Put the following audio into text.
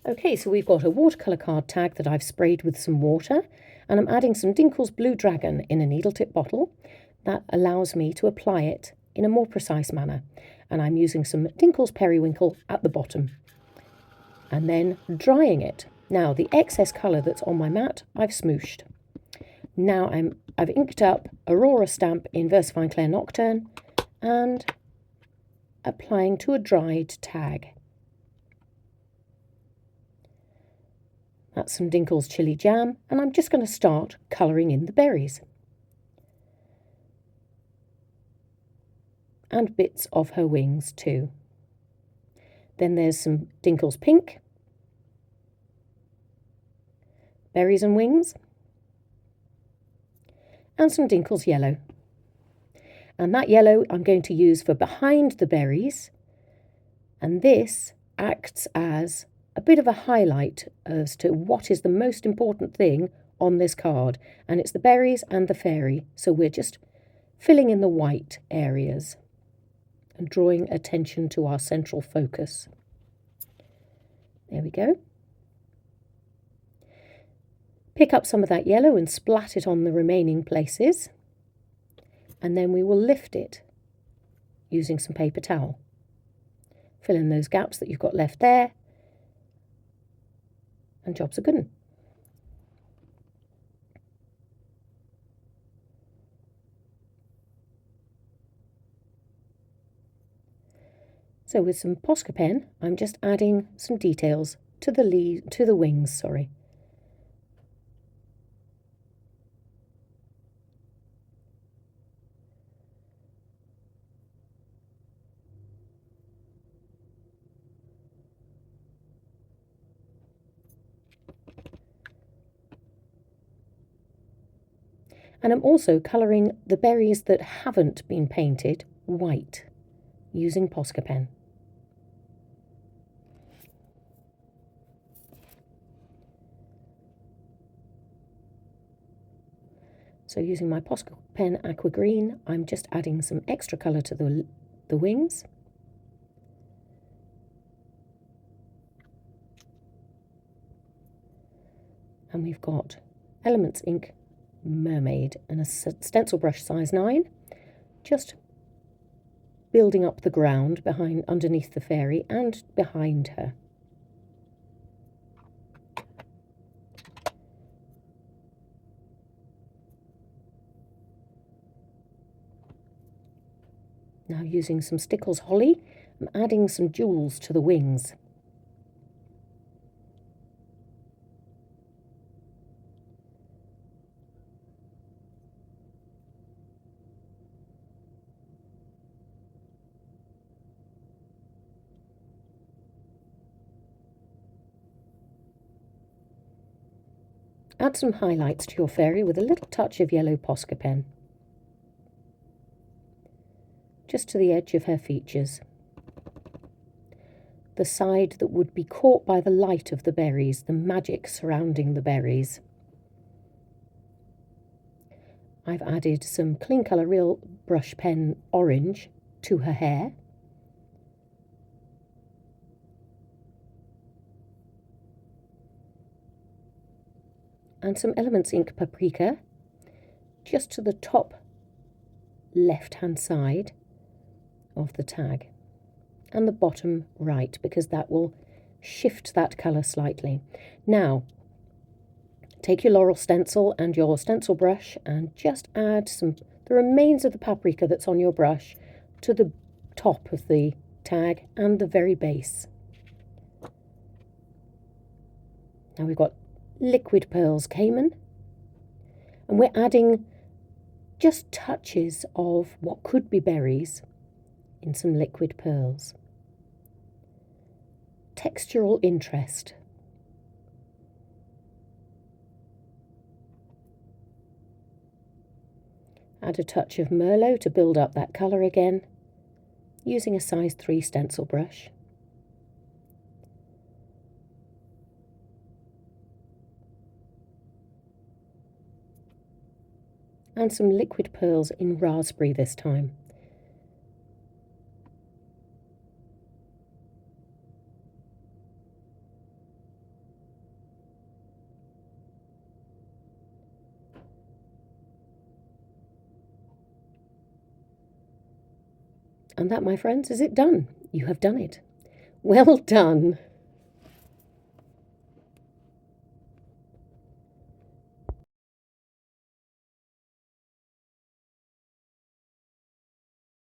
Okay, so we've got a watercolour card tag that I've sprayed with some water, and I'm adding some Dinkles Blue Dragon in a needle tip bottle. That allows me to apply it in a more precise manner. And I'm using some Dinkles Periwinkle at the bottom. And then drying it. Now, the excess colour that's on my mat, I've smooshed. Now I've inked up Aurora stamp in Versafine Clair Nocturne and applying to a dried tag. That's some Dinkles Chili Jam, and I'm just going to start colouring in the berries. And bits of her wings too. Then there's some Dinkles Pink, berries and wings, and some Dinkles Yellow. And that yellow I'm going to use for behind the berries, and this acts as a bit of a highlight as to what is the most important thing on this card, and it's the berries and the fairy. So we're just filling in the white areas and drawing attention to our central focus. There we go. Pick up some of that yellow and splat it on the remaining places, and then we will lift it using some paper towel. Fill in those gaps that you've got left there, and job's a good one. So with some Posca pen, I'm just adding some details to the wings, sorry. And I'm also colouring the berries that haven't been painted white using Posca pen. So using my Posca pen Aqua Green, I'm just adding some extra colour to the wings. And we've got Elements Ink Mermaid and a stencil brush size 9, just building up the ground underneath the fairy and behind her. Now using some Stickles Holly, I'm adding some jewels to the wings. Add some highlights to your fairy with a little touch of yellow Posca pen, just to the edge of her features, the side that would be caught by the light of the berries, the magic surrounding the berries. I've added some Clean Colour Real Brush Pen Orange to her hair. And some Elements Ink Paprika just to the top left-hand side of the tag and the bottom right, because that will shift that colour slightly. Now, take your Laurel stencil and your stencil brush and just add the remains of the paprika that's on your brush to the top of the tag and the very base. Now we've got Liquid Pearls Cayman, and we're adding just touches of what could be berries in some liquid pearls. Textural interest. Add a touch of Merlot to build up that colour again, using a size 3 stencil brush. And some liquid pearls in raspberry this time. And that, my friends, is it done. You have done it. Well done.